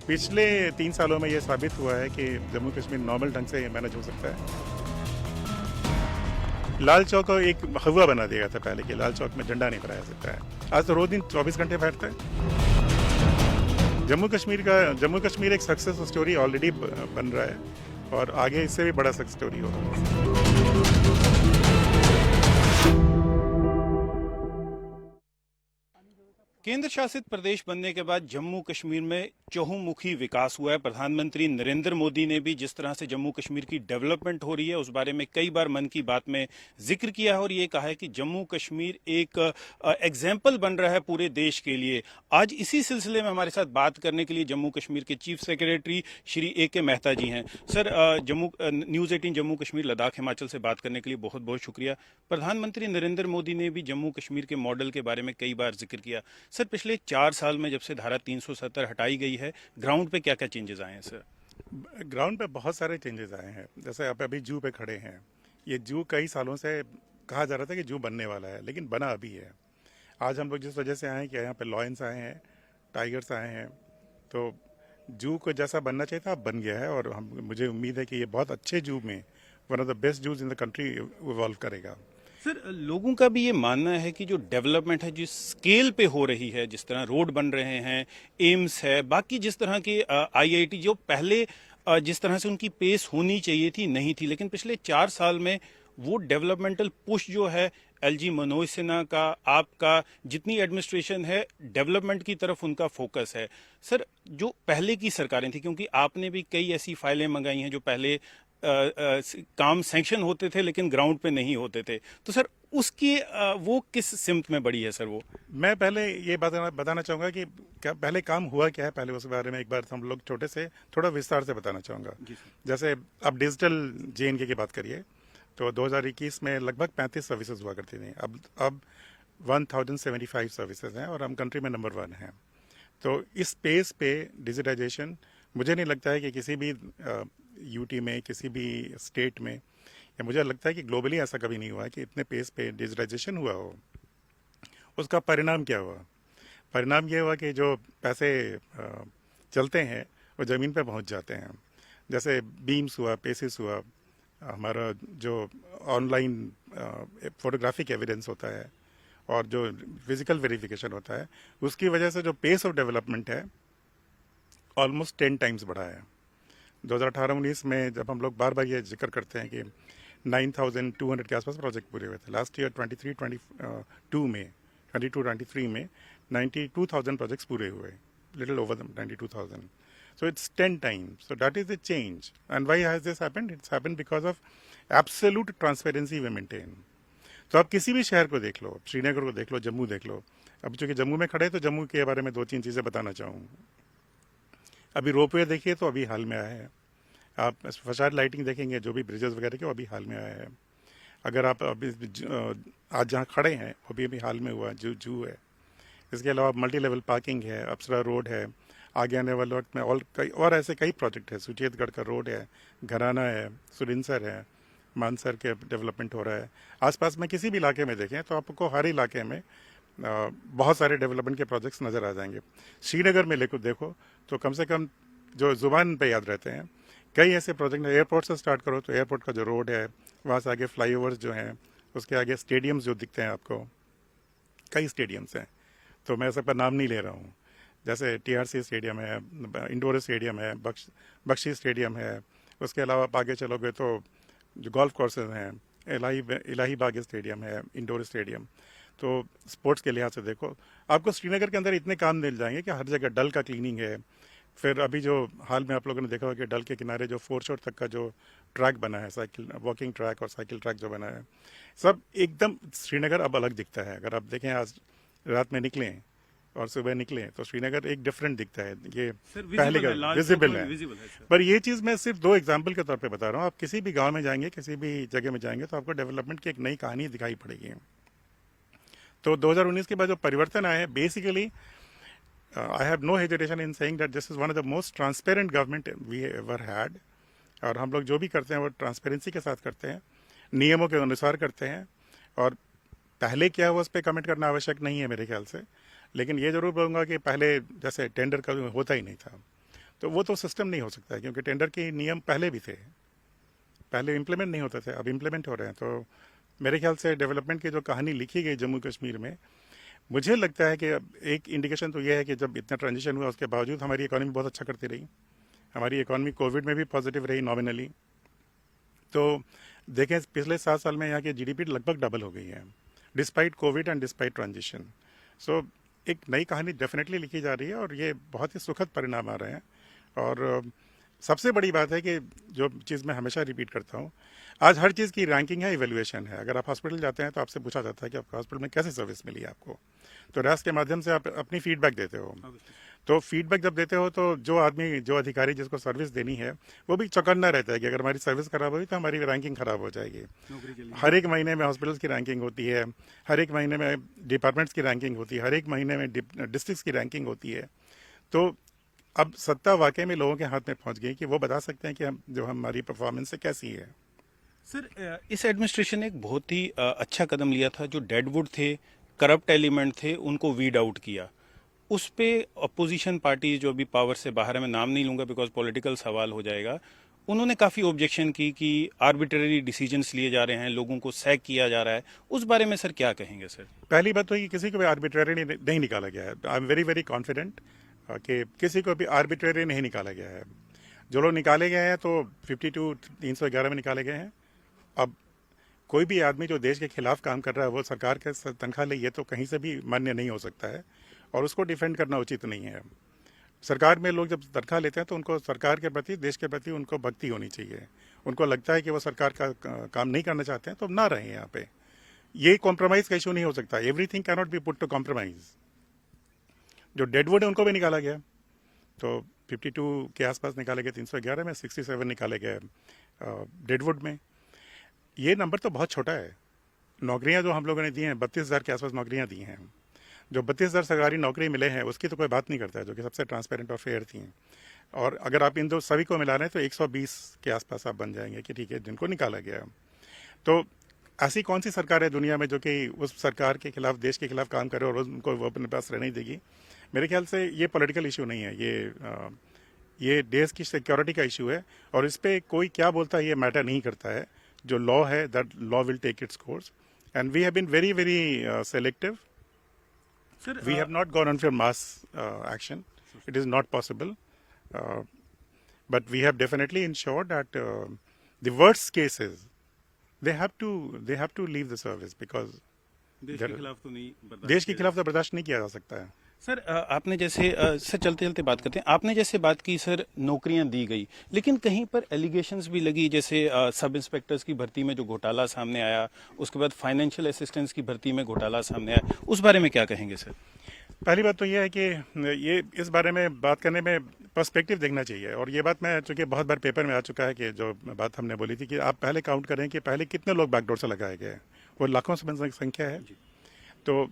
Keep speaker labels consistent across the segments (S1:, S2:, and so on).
S1: पिछले 3 सालों में ये साबित हुआ है कि जम्मू कश्मीर नॉर्मल ढंग से मैनेज हो सकता है। लाल चौक को एक हवा बना दिया था पहले कि लाल चौक में झंडा नहीं फहराया सकता है। आज तो रोज दिन 24 घंटे फहरता है। जम्मू कश्मीर एक सक्सेस स्टोरी ऑलरेडी बन रहा है और आगे इससे भी बड़ा सक्सेस स्टोरी होगा।
S2: केंद्र शासित प्रदेश बनने के बाद जम्मू कश्मीर में चहुमुखी विकास हुआ है। प्रधानमंत्री नरेंद्र मोदी ने भी जिस तरह से जम्मू कश्मीर की डेवलपमेंट हो रही है उस बारे में कई बार मन की बात में जिक्र किया है और ये कहा है कि जम्मू कश्मीर एक एग्जाम्पल बन रहा है पूरे देश के लिए। आज इसी सिलसिले में हमारे साथ बात करने के लिए जम्मू कश्मीर के chief secretary Shri A.K. Mehta ji हैं। सर, न्यूज़ 18 जम्मू कश्मीर लद्दाख हिमाचल से बात करने के लिए बहुत बहुत शुक्रिया। प्रधानमंत्री नरेंद्र मोदी ने भी जम्मू कश्मीर के मॉडल के बारे में कई बार जिक्र किया। सर, पिछले 4 साल में जब से धारा 370 हटाई गई है, ग्राउंड पे क्या क्या चेंजेस आए हैं सर?
S1: ग्राउंड पे बहुत सारे चेंजेस आए हैं। जैसे आप अभी जू पे खड़े हैं, ये जू कई सालों से कहा जा रहा था कि जू बनने वाला है, लेकिन बना अभी है। आज हम लोग जिस वजह से आए हैं कि यहाँ पे लॉयंस आए हैं, टाइगर्स आए हैं, तो जू को जैसा बनना चाहिए था अब बन गया है और मुझे उम्मीद है कि ये बहुत अच्छे जू में one of the best zoos in the country evolve करेगा।
S2: सर, लोगों का भी ये मानना है कि जो डेवलपमेंट है जिस स्केल पे हो रही है, जिस तरह रोड बन रहे हैं, एम्स है, बाकी जिस तरह के IIT जो पहले जिस तरह से उनकी पेस होनी चाहिए थी नहीं थी, लेकिन पिछले 4 साल में वो डेवलपमेंटल पुश जो है LG मनोज सिन्हा का, आपका, जितनी एडमिनिस्ट्रेशन है, डेवलपमेंट की तरफ उनका फोकस है। सर, जो पहले की सरकारें थी, क्योंकि आपने भी कई ऐसी फाइलें मंगाई हैं जो पहले काम सैंक्शन होते थे लेकिन ग्राउंड पे नहीं होते थे, तो सर उसकी वो किस सिमत में बड़ी है सर वो?
S1: मैं पहले ये बताना चाहूँगा कि क्या पहले काम हुआ क्या है, पहले उस बारे में एक बार हम लोग छोटे से थोड़ा विस्तार से बताना चाहूँगा। जैसे अब डिजिटल JNK की बात करिए तो 2021 में लगभग 35 सर्विसेज हुआ करती थी। अब 1075 सर्विसेज हैं और हम कंट्री में नंबर 1 हैं। तो इस स्पेस पे डिजिटाइजेशन मुझे नहीं लगता है कि किसी भी UT में, किसी भी स्टेट में, या मुझे लगता है कि ग्लोबली ऐसा कभी नहीं हुआ है कि इतने पेस पे डिजिटाइजेशन हुआ हो। उसका परिणाम क्या हुआ? परिणाम ये हुआ कि जो पैसे चलते हैं वो ज़मीन पे पहुंच जाते हैं। जैसे बीम्स हुआ, पेसिस हुआ, हमारा जो ऑनलाइन फोटोग्राफिक एविडेंस होता है और जो फिजिकल वेरिफिकेशन होता है, उसकी वजह से जो पेस ऑफ डेवलपमेंट है ऑलमोस्ट 10 टाइम्स बढ़ा है। 2018-19 में जब हम लोग बार बार ये जिक्र करते हैं कि 9,200 के आसपास प्रोजेक्ट पूरे हुए थे। लास्ट ईयर 22-23 में 92,000 प्रोजेक्ट्स पूरे हुए, little over 92,000। So it's 10 times. So that is the change. And why has this happened? It's happened because of absolute transparency we maintain. तो आप किसी भी शहर को देख लो, श्रीनगर को देख लो, जम्मू देख लो। अब चूंकि जम्मू में खड़े तो जम्मू के बारे में 2-3 चीज़ें बताना चाहूँ। अभी रोपवे देखिए तो अभी हाल में आया है। आप फसाड लाइटिंग देखेंगे, जो भी ब्रिजेस वगैरह के, वो अभी हाल में आया है। अगर आप अभी आज जहाँ खड़े हैं वो भी अभी हाल में हुआ, जू है। इसके अलावा मल्टी लेवल पार्किंग है, अप्सरा रोड है, आगे आने वाले वक्त में और ऐसे कई प्रोजेक्ट है। सुचेतगढ़ का रोड है, घराना है, सुरिनसर है, मानसर के डेवलपमेंट हो रहा है। आसपास में किसी भी इलाके में देखें तो आपको हर इलाके में बहुत सारे डेवलपमेंट के प्रोजेक्ट्स नज़र आ जाएंगे। श्रीनगर में देखो तो कम से कम जो ज़ुबान पे याद रहते हैं कई ऐसे प्रोजेक्ट। एयरपोर्ट से स्टार्ट करो तो एयरपोर्ट का जो रोड है, वहाँ से आगे फ्लाईओवर्स जो हैं, उसके आगे स्टेडियम्स जो दिखते हैं आपको, कई स्टेडियम्स हैं, तो मैं सबका नाम नहीं ले रहा हूँ। जैसे TRC स्टेडियम है, इंडोर स्टेडियम है, बख्शी स्टेडियम है। उसके अलावा आप आगे चलोगे तो जो गोल्फ कोर्सेज हैं, इलाही बाग स्टेडियम है, इंडोर स्टेडियम। तो स्पोर्ट्स के लिहाज से देखो, आपको श्रीनगर के अंदर इतने काम मिल जाएंगे कि हर जगह डल का क्लीनिंग है। फिर अभी जो हाल में आप लोगों ने देखा होगा कि डल के किनारे जो फोरशोर तक का जो ट्रैक बना है, साइकिल वॉकिंग ट्रैक और साइकिल ट्रैक जो बना है, सब एकदम श्रीनगर अब अलग दिखता है। अगर आप देखें, आज रात में निकलें और सुबह निकलें तो श्रीनगर एक डिफरेंट दिखता है। ये पहले का विजिबल है। पर ये चीज़ मैं सिर्फ 2 एग्जाम्पल के तौर पे बता रहा हूँ। आप किसी भी गांव में जाएंगे, किसी भी जगह में जाएंगे तो आपको डेवलपमेंट की एक नई कहानी दिखाई पड़ेगी। तो 2019 के बाद जो परिवर्तन आए हैं, basically I have no hesitation in saying that this is one of the most transparent government we ever had। और हम लोग जो भी करते हैं वो ट्रांसपेरेंसी के साथ करते हैं, नियमों के अनुसार करते हैं। और पहले क्या हुआ उस पर कमेंट करना आवश्यक नहीं है मेरे ख्याल से, लेकिन ये जरूर बोलूँगा कि पहले जैसे टेंडर का होता ही नहीं था। तो वो तो सिस्टम नहीं हो सकता है, क्योंकि टेंडर के नियम पहले भी थे, पहले इम्प्लीमेंट नहीं होते थे, अब इम्प्लीमेंट हो रहे हैं। तो मेरे ख्याल से डेवलपमेंट की जो कहानी लिखी गई जम्मू कश्मीर में, मुझे लगता है कि अब एक इंडिकेशन तो ये है कि जब इतना ट्रांजिशन हुआ उसके बावजूद हमारी इकोनॉमी बहुत अच्छा करती रही। हमारी इकोनॉमी कोविड में भी पॉजिटिव रही नॉमिनली। तो देखें पिछले 7 साल में यहाँ की जीडीपी लगभग डबल हो गई है, despite COVID and despite transition. So एक नई कहानी डेफिनेटली लिखी जा रही है और ये बहुत ही सुखद परिणाम आ रहे हैं। और सबसे बड़ी बात है कि जो चीज़ मैं हमेशा रिपीट करता हूँ, आज हर चीज़ की रैंकिंग है, इवेल्युएशन है। अगर आप हॉस्पिटल जाते हैं तो आपसे पूछा जाता है कि आपको हॉस्पिटल में कैसे सर्विस मिली आपको, तो रैस के माध्यम से आप अपनी फीडबैक देते हो। तो फीडबैक जब देते हो तो जो आदमी, जो अधिकारी जिसको सर्विस देनी है, वो भी चौकन्ना रहता है कि अगर हमारी सर्विस खराब हुई तो हमारी रैंकिंग खराब हो जाएगी। हर एक महीने में हॉस्पिटल्स की रैंकिंग होती है, हर एक महीने में डिपार्टमेंट्स की रैंकिंग होती है, हर एक महीने में डिस्ट्रिक्ट्स की रैंकिंग होती है। तो अब सत्ता वाकई में लोगों के हाथ में पहुंच गई कि वो बता सकते हैं कि हम जो हमारी परफॉर्मेंस है कैसी है।
S2: सर, इस एडमिनिस्ट्रेशन ने एक बहुत ही अच्छा कदम लिया था। जो डेडवुड थे, करप्ट एलिमेंट थे, उनको वीड आउट किया। उस पे अपोजिशन पार्टी जो अभी पावर से बाहर है, मैं नाम नहीं लूंगा बिकॉज पॉलिटिकल सवाल हो जाएगा, उन्होंने काफ़ी ऑब्जेक्शन की कि आर्बिट्ररी डिसीजंस लिए जा रहे हैं, लोगों को सैक किया जा रहा है। उस बारे में सर क्या कहेंगे सर?
S1: पहली बात तो ये किसी को भी आर्बिट्ररी नहीं निकाला गया है। I am very very confident कि किसी को भी आर्बिट्ररी नहीं निकाला गया है। जो लोग निकाले गए हैं तो 52 311 में निकाले गए हैं। अब कोई भी आदमी जो देश के खिलाफ काम कर रहा है वो सरकार के तनख्वाह ले, ये तो कहीं से भी मान्य नहीं हो सकता है और उसको डिफेंड करना उचित नहीं है। सरकार में लोग जब तनख्वाह लेते हैं तो उनको सरकार के प्रति, देश के प्रति उनको भक्ति होनी चाहिए। उनको लगता है कि वो सरकार का काम नहीं करना चाहते हैं तो ना रहे यहाँ पे। ये कॉम्प्रोमाइज का इशू नहीं हो सकता। Everything can not be put to compromise. जो डेडवुड है उनको भी निकाला गया, तो 52 के आसपास निकाले गए, 311 में 67 निकाले गए डेडवुड में। ये नंबर तो बहुत छोटा है। नौकरियां जो हम लोगों ने दी हैं, 32,000 के आसपास नौकरियां दी हैं। जो 32,000 सरकारी नौकरी मिले हैं उसकी तो कोई बात नहीं करता है, जो कि सबसे ट्रांसपेरेंट और फेयर थी। और अगर आप इन दो सभी को मिला रहे हैं तो 120 के आसपास आप बन जाएंगे कि ठीक है, जिनको निकाला गया। तो ऐसी कौन सी सरकार है दुनिया में जो कि उस सरकार के खिलाफ, देश के खिलाफ काम करे और उनको वो अपने पास रहने देगी? मेरे ख्याल से ये पॉलिटिकल इशू नहीं है, ये देश की सिक्योरिटी का इशू है। और इस पर कोई क्या बोलता है ये मैटर नहीं करता है। जो लॉ है, that law will take its course and we have been very very selective. We have not gone on for mass action. It is not possible. But we have definitely ensured that the worst cases, they have to leave the service because
S2: देश के खिलाफ तो नहीं बर्दाश्त
S1: देश के खिलाफ तो बर्दाश्त नहीं किया जा सकता है।
S2: सर, आपने जैसे सर चलते चलते बात करते हैं, आपने जैसे बात की सर नौकरियां दी गई, लेकिन कहीं पर एलिगेशंस भी लगी, जैसे सब इंस्पेक्टर्स की भर्ती में जो घोटाला सामने आया, उसके बाद फाइनेंशियल असिस्टेंट्स की भर्ती में घोटाला सामने आया, उस बारे में क्या कहेंगे सर?
S1: पहली बात तो ये है कि ये इस बारे में बात करने में पर्सपेक्टिव देखना चाहिए। और ये बात मैं, चूंकि बहुत बार पेपर में आ चुका है कि जो बात हमने बोली थी कि आप पहले काउंट करें कि पहले कितने लोग बैकडोर से लगाए गए, वो लाखों से संख्या है। तो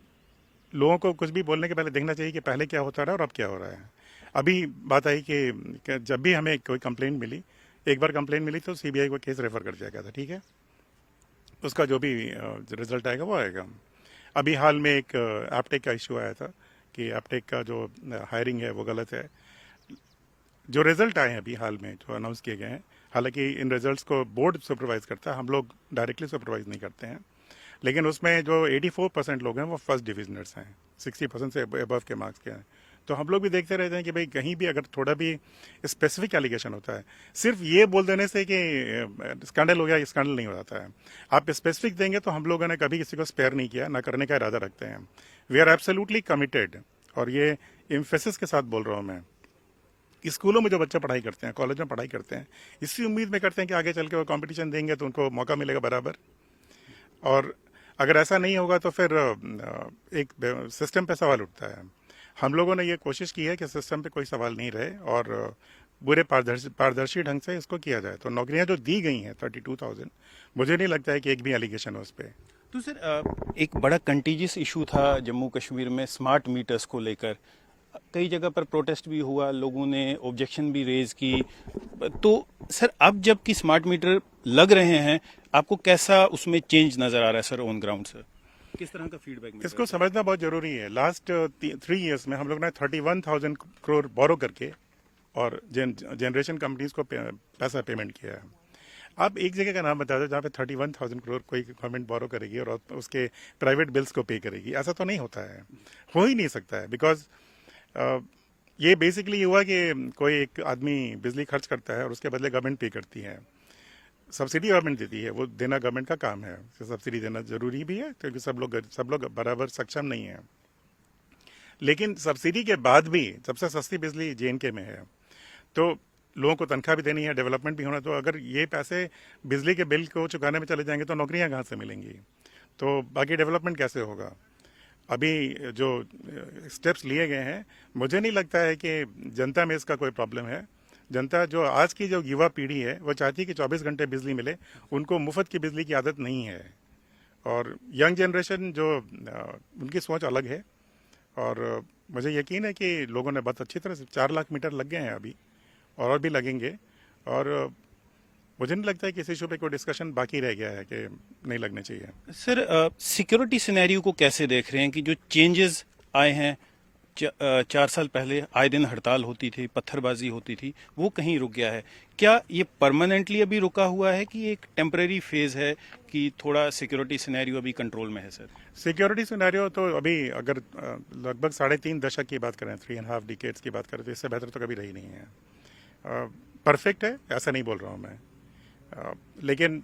S1: लोगों को कुछ भी बोलने के पहले देखना चाहिए कि पहले क्या होता रहा और अब क्या हो रहा है। अभी बात आई कि जब भी हमें कोई कंप्लेंट मिली, एक बार कंप्लेंट मिली तो सीबीआई को केस रेफर कर दिया गया था, ठीक है, उसका जो भी रिजल्ट आएगा वो आएगा। अभी हाल में एक एपटेक का इशू आया था कि एपटेक का जो हायरिंग है वो गलत है। जो रिजल्ट आए हैं अभी हाल में जो अनाउंस किए गए हैं, हालांकि इन रिजल्ट्स को बोर्ड सुपरवाइज करता है, हम लोग डायरेक्टली सुपरवाइज नहीं करते हैं, लेकिन उसमें जो 84% लोग हैं वो फर्स्ट डिविजनर्स हैं, 60% से अबव के मार्क्स के हैं। तो हम लोग भी देखते रहते हैं कि भाई कहीं भी अगर थोड़ा भी स्पेसिफिक एलिगेशन होता है, सिर्फ ये बोल देने से कि स्कैंडल हो गया, ये स्कैंडल नहीं हो जाता है। आप स्पेसिफिक देंगे तो हम लोगों ने कभी किसी को स्पेयर नहीं किया, ना करने का इरादा रखते हैं। वी आर एब्सोल्युटली कमिटेड, और ये एम्फेसिस के साथ बोल रहा हूँ मैं। स्कूलों में जो बच्चे पढ़ाई करते हैं, कॉलेज में पढ़ाई करते हैं, इसी उम्मीद में करते हैं कि आगे चल के वो कॉम्पिटिशन देंगे तो उनको मौका मिलेगा बराबर। और अगर ऐसा नहीं होगा तो फिर एक सिस्टम पे सवाल उठता है। हम लोगों ने ये कोशिश की है कि सिस्टम पे कोई सवाल नहीं रहे और पूरे पारदर्शी ढंग से इसको किया जाए। तो नौकरियां जो दी गई हैं 32,000, मुझे नहीं लगता है कि एक भी एलिगेशन हो उस पर।
S2: तो सर, एक बड़ा कंटीजियस इशू था जम्मू कश्मीर में स्मार्ट मीटर्स को लेकर, कई जगह पर प्रोटेस्ट भी हुआ, लोगों ने ऑब्जेक्शन भी रेज की। तो सर, अब जबकि स्मार्ट मीटर लग रहे हैं, आपको कैसा उसमें चेंज नजर आ रहा है सर ऑन ग्राउंड? सर, किस तरह का फीडबैक?
S1: इसको समझना बहुत जरूरी है। लास्ट 3 इयर्स में हम लोग ने 31,000 करोड़ बोरो करके और जनरेशन कंपनीज को पैसा पेमेंट किया है। आप एक जगह का नाम बता दो जहाँ पे 31,000 करोड़ कोई गवर्नमेंट बोरो करेगी और उसके प्राइवेट बिल्स को पे करेगी। ऐसा तो नहीं होता है, हो ही नहीं सकता है। बिकॉज ये बेसिकली हुआ कि कोई एक आदमी बिजली खर्च करता है और उसके बदले गवर्नमेंट पे करती है। सब्सिडी गवर्नमेंट देती है, वो देना गवर्नमेंट का काम है। सब्सिडी देना जरूरी भी है क्योंकि सब लोग बराबर सक्षम नहीं है। लेकिन सब्सिडी के बाद भी सबसे सस्ती बिजली जेएनके में है, तो लोगों को तनख्वाह भी देनी है, डेवलपमेंट भी होना। तो अगर ये पैसे बिजली के बिल को चुकाने में चले जाएंगे तो नौकरियां कहाँ से मिलेंगी, तो बाकी डेवलपमेंट कैसे होगा। अभी जो स्टेप्स लिए गए हैं, मुझे नहीं लगता है कि जनता में इसका कोई प्रॉब्लम है। जनता जो आज की जो युवा पीढ़ी है वो चाहती है कि 24 घंटे बिजली मिले, उनको मुफ्त की बिजली की आदत नहीं है। और यंग जनरेशन जो उनकी सोच अलग है। और मुझे यकीन है कि लोगों ने बहुत अच्छी तरह से 4 लाख मीटर लग गए हैं अभी, और भी लगेंगे। और मुझे नहीं लगता है कि इस इशू पे कोई डिस्कशन बाकी रह गया है कि नहीं लगने चाहिए।
S2: सर, सिक्योरिटी सिनेरियो को कैसे देख रहे हैं कि जो चेंजेस आए हैं, 4 साल पहले आए दिन हड़ताल होती थी, पत्थरबाजी होती थी, वो कहीं रुक गया है? क्या ये परमानेंटली अभी रुका हुआ है कि एक टेम्परेरी फेज है कि थोड़ा सिक्योरिटी सिनेरियो अभी कंट्रोल में है? सर,
S1: सिक्योरिटी सिनेरियो तो अभी अगर लगभग 3.5 दशक की बात करें, 3.5 डिकेड्स की बात करें, तो इससे बेहतर तो कभी रही नहीं है। परफेक्ट है ऐसा नहीं बोल रहा हूँ मैं, लेकिन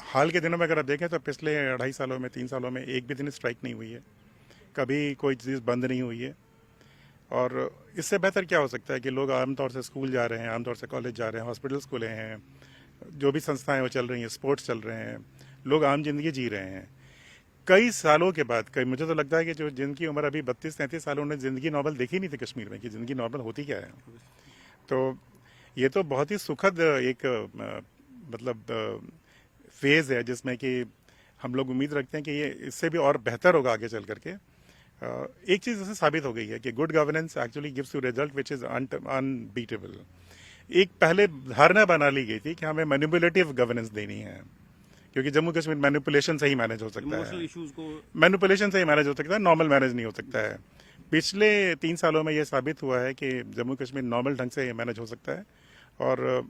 S1: हाल के दिनों में अगर आप देखें तो पिछले 2.5 सालों में, 3 सालों में एक भी दिन स्ट्राइक नहीं हुई है, कभी कोई चीज़ बंद नहीं हुई है। और इससे बेहतर क्या हो सकता है कि लोग आमतौर से स्कूल जा रहे हैं, आमतौर से कॉलेज जा रहे हैं, हॉस्पिटल्स खुले हैं, जो भी संस्थाएं वो चल रही हैं, स्पोर्ट्स चल रहे हैं, लोग आम जिंदगी जी रहे हैं। कई सालों के बाद, कई मुझे तो लगता है कि जो जिनकी उम्र अभी 32-33 साल, उन्होंने ज़िंदगी नॉर्मल देखी नहीं थी कश्मीर में, कि ज़िंदगी नॉर्मल होती क्या है। तो ये तो बहुत ही सुखद एक मतलब फेज़ है जिसमें कि हम लोग उम्मीद रखते हैं कि ये इससे भी और बेहतर होगा आगे चल करके। एक चीज़ इससे साबित हो गई है कि good governance actually gives you result which is unbeatable. एक पहले धारणा बना ली गई थी कि हमें मैनिपुलेटिव गवर्नेंस देनी है, क्योंकि जम्मू कश्मीर मैनिपुलेशन से ही मैनेज हो सकता है,
S2: इश्यूज को
S1: मैनिपुलेशन से ही मैनेज हो सकता है, नॉर्मल मैनेज नहीं हो सकता है। पिछले 3 सालों में ये साबित हुआ है कि जम्मू कश्मीर नॉर्मल ढंग से मैनेज हो सकता है, और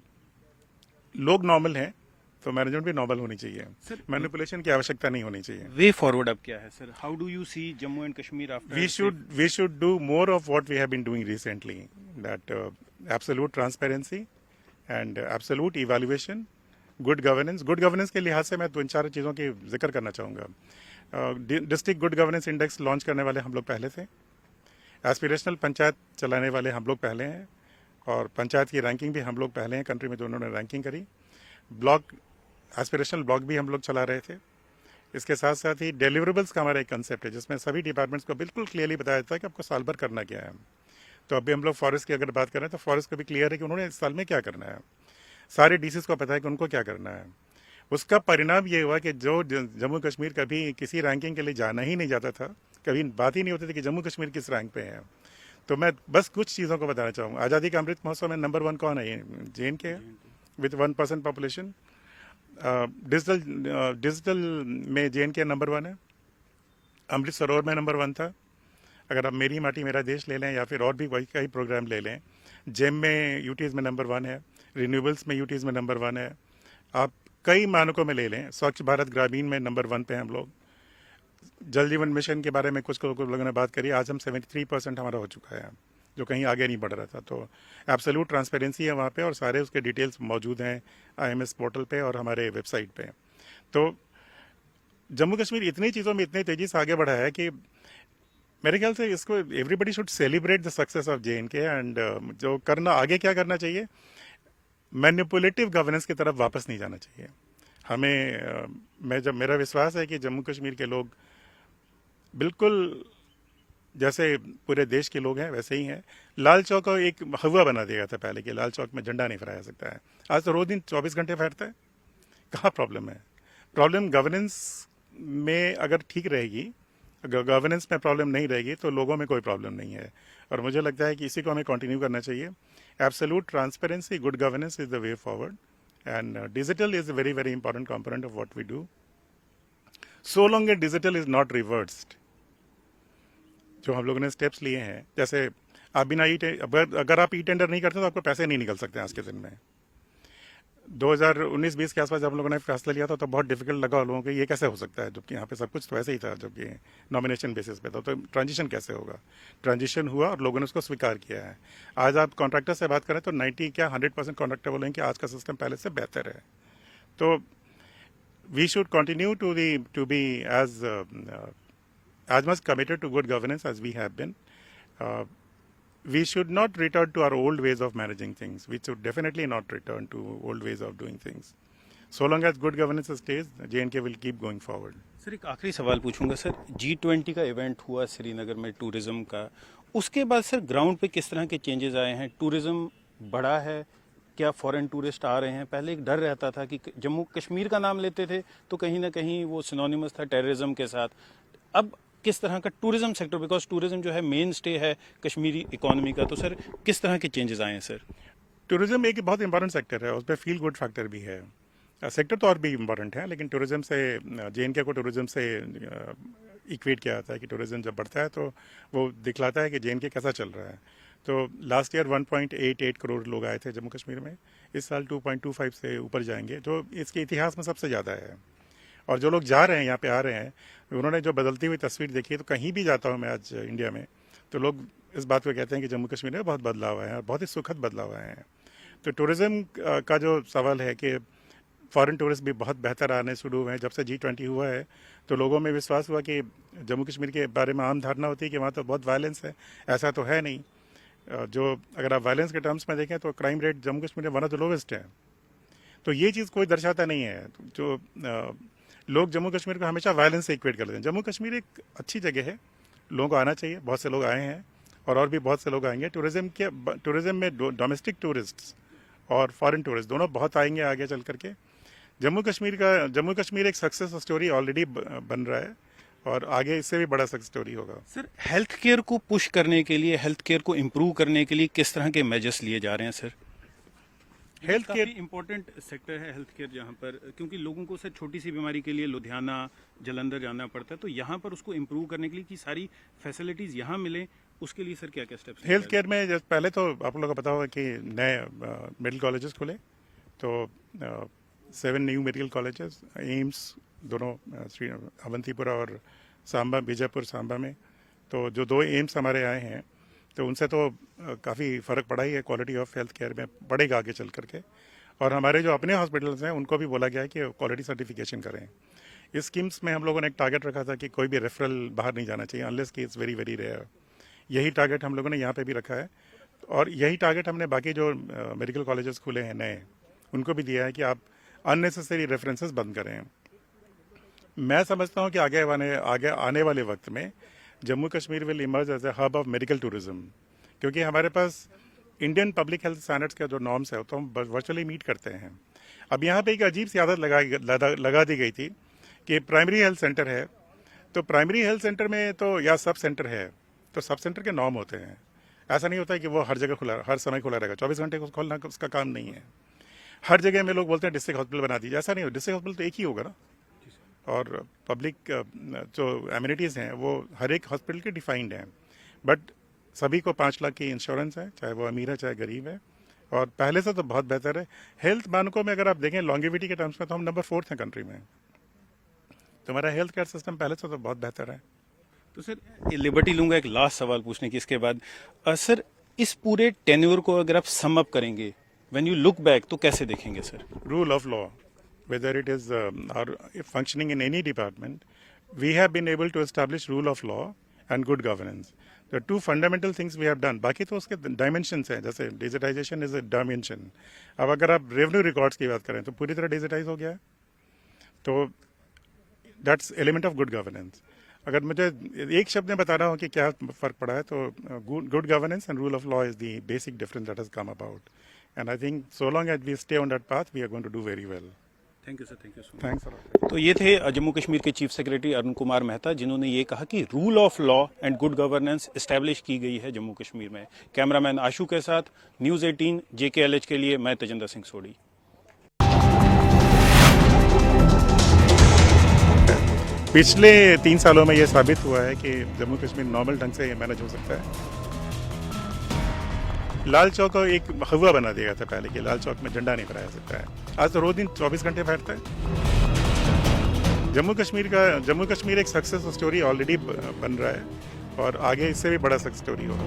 S1: लोग नॉर्मल हैं तो मैनेजमेंट भी नॉर्मल होनी चाहिए। मैनिपुलेशन की आवश्यकता नहीं होनी चाहिए।
S2: वे फॉरवर्ड अब क्या है sir? How do you see Jammu and Kashmir after?
S1: We should do more of what we have been doing recently, that absolute transparency and absolute evaluation, good governance। Good governance के लिहाज से मैं 2-4 चीज़ों की जिक्र करना चाहूँगा। District good governance index launch करने वाले हम लोग पहले थे, एस्पिरेशनल पंचायत चलाने वाले हम लोग पहले हैं, और पंचायत की रैंकिंग भी हम लोग पहले हैं कंट्री में जो उन्होंने रैंकिंग करी। ब्लॉक एस्पिरेशनल ब्लॉक भी हम लोग चला रहे थे। इसके साथ साथ ही डिलीवरेबल्स का हमारा एक कंसेप्ट है जिसमें सभी डिपार्टमेंट्स को बिल्कुल क्लियरली बताया जाता है कि आपको साल भर करना क्या है। तो अभी हम लोग फॉरेस्ट की अगर बात करें तो फॉरेस्ट को भी क्लियर है कि उन्होंने इस साल में क्या करना है, सारे डीसीज को पता है कि उनको क्या करना है। उसका परिणाम ये हुआ कि जो जम्मू कश्मीर कभी किसी रैंकिंग के लिए जाना ही नहीं जाता था, कभी बात ही नहीं होती थी कि जम्मू कश्मीर किस रैंक पे है। तो मैं बस कुछ चीज़ों को बताना चाहूँगा। आज़ादी का अमृत महोत्सव में नंबर 1 कौन है? JNK है, विथ 1% पॉपुलेशन। डिजिटल में JNK नंबर 1 है। अमृत सरोवर में नंबर 1 था। अगर आप मेरी माटी मेरा देश ले लें या फिर और भी वही कई प्रोग्राम ले लें, जेम में यूटीज़ में नंबर 1 है, रिन्यूएबल्स में यूटीज़ में नंबर 1 है। आप कई मानकों में ले लें, स्वच्छ भारत ग्रामीण में नंबर 1 पे हैं हम लोग। जल जीवन मिशन के बारे में कुछ लोगों ने बात करी, आज हम 73% हमारा हो चुका है, जो कहीं आगे नहीं बढ़ रहा था। तो एब्सोल्यूट ट्रांसपेरेंसी है वहाँ पे, और सारे उसके डिटेल्स मौजूद हैं IMS पोर्टल पे और हमारे वेबसाइट पे। तो जम्मू कश्मीर इतनी चीज़ों में इतनी तेज़ी से आगे बढ़ा है कि मेरे ख्याल से इसको everybody should celebrate the success of JNK। And जो करना आगे क्या करना चाहिए, मैनिपुलेटिव गवर्नेंस की तरफ वापस नहीं जाना चाहिए हमें। मेरा विश्वास है कि जम्मू कश्मीर के लोग बिल्कुल जैसे पूरे देश के लोग हैं वैसे ही हैं। लाल चौक को एक हवा बना दिया था पहले कि लाल चौक में झंडा नहीं फहराया सकता है, आज तो रोज दिन 24 घंटे फहरता है। कहाँ प्रॉब्लम है? प्रॉब्लम गवर्नेंस में अगर ठीक रहेगी, अगर गवर्नेंस में प्रॉब्लम नहीं रहेगी तो लोगों में कोई प्रॉब्लम नहीं है। और मुझे लगता है कि इसी को हमें कंटिन्यू करना चाहिए। Absolute transparency, good governance is the way forward, and digital is a very very important component of what we do, so long as digital is not reversed। जो हम लोगों ने स्टेप्स लिए हैं, जैसे आप बिना अगर आप ई टेंडर नहीं करते तो आपको पैसे नहीं निकल सकते आज के दिन में। 2019-20 के आसपास जब हम लोगों ने फैसला लिया था तो बहुत डिफिकल्ट लगा लोगों को, ये कैसे हो सकता है जबकि यहाँ पे सब कुछ तो वैसे ही था, जबकि नॉमिनेशन बेसिस पे था, तो ट्रांजिशन कैसे होगा। ट्रांजिशन हुआ और लोगों ने उसको स्वीकार किया है। आज आप कॉन्ट्रैक्टर से बात करें तो 90 क्या 100% कॉन्ट्रैक्टर बोलेंगे कि आज का सिस्टम पहले से बेहतर है। तो we should continue to be as much committed to good governance as we have been. We should not return to our old ways of managing things. We should definitely not return to old ways of doing things. So long as good governance stays, J&K will keep going forward.
S2: Sir एक आखिरी सवाल पूछूंगा sir, G20 का event हुआ श्रीनगर में tourism का, उसके बाद सर ग्राउंड पे किस तरह के चेंजेस आए हैं? टूरिज्म बढ़ा है क्या? फॉरेन टूरिस्ट आ रहे हैं? पहले एक डर रहता था कि जम्मू कश्मीर का नाम लेते थे तो कहीं ना कहीं वो सिनोनिमस था टेररिज्म के साथ। अब किस तरह का टूरिज्म सेक्टर, बिकॉज टूरिज्म जो है मेन स्टे है कश्मीरी इकोनॉमी का, तो सर किस तरह के चेंजेस आए हैं सर?
S1: टूरिज्म एक बहुत इंपॉर्टेंट सेक्टर है, उस पर फील गुड फैक्टर भी है। सेक्टर तो और भी इम्पॉर्टेंट है, लेकिन टूरिज्म से J&K को टूरिज्म से इक्वेट किया जाता है कि टूरिज्म जब बढ़ता है तो वो दिखलाता है कि J&K कैसा चल रहा है। तो लास्ट ईयर 1.88 करोड़ लोग आए थे जम्मू कश्मीर में, इस साल 2.25 से ऊपर जाएंगे, जो इसके इतिहास में सबसे ज़्यादा है। और जो लोग जा रहे हैं यहाँ पे आ रहे हैं, उन्होंने जो बदलती हुई तस्वीर देखी है, तो कहीं भी जाता हूँ मैं आज इंडिया में तो लोग इस बात को कहते हैं कि जम्मू कश्मीर में बहुत बदलाव आए हैं और बहुत ही सुखद बदलाव आए हैं। तो टूरिज़्म का जो सवाल है कि फॉरेन टूरिस्ट भी बहुत बेहतर आने शुरू हुए हैं जब से G20 हुआ है, तो लोगों में विश्वास हुआ कि जम्मू कश्मीर के बारे में आम धारणा होती है कि वहाँ तो बहुत वायलेंस है, ऐसा तो है नहीं। जो अगर आप वायलेंस के टर्म्स में देखें तो क्राइम रेट जम्मू कश्मीर में वन ऑफ द लोवेस्ट है। तो ये चीज़ कोई दर्शाता नहीं है। जो लोग जम्मू कश्मीर को हमेशा वायलेंस से इक्वेट कर लेते हैं। जम्मू कश्मीर एक अच्छी जगह है, लोगों को आना चाहिए, बहुत से लोग आए हैं और भी बहुत से लोग आएंगे। टूरिज्म में डोमेस्टिक टूरिस्ट और फॉरेन टूरिस्ट दोनों बहुत आएंगे आगे चल करके। जम्मू कश्मीर एक सक्सेस स्टोरी ऑलरेडी बन रहा है और आगे इससे भी बड़ा सक्सेस स्टोरी होगा।
S2: सर हेल्थ केयर को पुश करने के लिए, हेल्थ केयर को इम्प्रूव करने के लिए किस तरह के मेजर्स लिए जा रहे हैं sir? Health care important sector है हेल्थ केयर, जहाँ पर क्योंकि लोगों को सर छोटी सी बीमारी के लिए लुधियाना जलंधर जाना पड़ता है, तो यहाँ पर उसको इम्प्रूव करने के लिए कि सारी फैसिलिटीज यहाँ मिले, उसके लिए सर क्या क्या स्टेप्स?
S1: हेल्थ केयर में पहले तो आप लोगों को पता होगा कि नए मेडिकल कॉलेजेस खुले, तो 7 न्यू मेडिकल कॉलेजेस, एम्स दोनों श्री अवंतीपुरा और सांबा, बीजापुर सांबा में। तो जो 2 एम्स हमारे आए हैं तो उनसे तो काफ़ी फ़र्क पड़ा ही है, क्वालिटी ऑफ हेल्थ केयर में बढ़ेगा आगे चल करके। और हमारे जो अपने हॉस्पिटल्स हैं उनको भी बोला गया है कि क्वालिटी सर्टिफिकेशन करें। इस स्कीम्स में हम लोगों ने एक टारगेट रखा था कि कोई भी रेफरल बाहर नहीं जाना चाहिए अनलेस कि इट्स वेरी वेरी रेयर। यही टारगेट हम लोगों ने यहाँ पे भी रखा है और यही टारगेट हमने बाकी जो मेडिकल कॉलेजेस खुले हैं नए, उनको भी दिया है कि आप अननेसेसरी रेफरेंसेस बंद करें। मैं समझता हूँ कि आगे आने वाले वक्त में Jammu Kashmir will emerge as a hub of medical tourism, क्योंकि हमारे पास इंडियन पब्लिक हेल्थ स्टैंडर्ड्स का जो नॉर्म्स है तो हम वर्चुअली मीट करते हैं। अब यहाँ पे एक अजीब सी आदत लगा दी गई थी कि प्राइमरी हेल्थ सेंटर है, तो प्राइमरी हेल्थ सेंटर में तो या सब सेंटर है तो सब सेंटर के नॉर्म होते हैं। ऐसा नहीं होता है कि वो हर जगह खुला, हर समय खुला रहेगा, 24 घंटे को खोलना उसका काम नहीं है। हर जगह में लोग बोलते हैं डिस्ट्रिक्ट हॉस्पिटल बना दीजिए, ऐसा नहीं हो। डिस्ट्रिक्ट हॉस्पिटल तो एक ही होगा ना, और पब्लिक जो एमिनिटीज़ हैं वो हर एक हॉस्पिटल के डिफाइंड हैं। बट सभी को 5 लाख की इंश्योरेंस है, चाहे वो अमीर है चाहे गरीब है, और पहले से तो बहुत बेहतर है। हेल्थ मानकों में अगर आप देखें लॉन्गेविटी के टर्म्स में तो हम नंबर 4th हैं कंट्री में। तो हमारा हेल्थ केयर सिस्टम पहले से तो बहुत बेहतर है।
S2: तो सर ये लिबर्टी लूंगा एक लास्ट सवाल पूछने की इसके बाद। सर इस पूरे टेन्योर को अगर आप सम अप करेंगे, व्हेन यू लुक बैक, तो कैसे देखेंगे sir?
S1: Rule of law, whether it is functioning in any department, we have been able to establish rule of law and good governance. The 2 fundamental things we have done. बाकी तो उसके dimensions हैं, जैसे digitization is a dimension. अब अगर आप revenue records की बात करें तो पूरी तरह digitize हो गया है, तो that's element of good governance. अगर मुझे एक शब्द में बताना हो कि क्या फ़र्क पड़ा है तो good governance and rule of law is the basic difference that has come about. And I think so long as we stay on that path, we are going to do very well.
S2: Thank you sir, thank you so much.
S1: Thanks a lot.
S2: तो ये थे जम्मू कश्मीर के chief secretary Arun Kumar Mehta, जिन्होंने ये कहा कि rule of law and good governance establish की गई है जम्मू कश्मीर में। कैमरामैन आशु के साथ न्यूज़ 18 JKLH के लिए मैं तेजिंदर सिंह सोढ़ी।
S1: पिछले 3 सालों में ये साबित हुआ है कि जम्मू कश्मीर नॉर्मल ढंग से मैनेज हो सकता है। लाल चौक को एक हवा बना दिया था पहले कि लाल चौक में झंडा नहीं फहराया सकता है। आज तो रोज दिन 24 घंटे फहरता है। जम्मू कश्मीर एक सक्सेस स्टोरी ऑलरेडी बन रहा है और आगे इससे भी बड़ा सक्सेस स्टोरी होगा।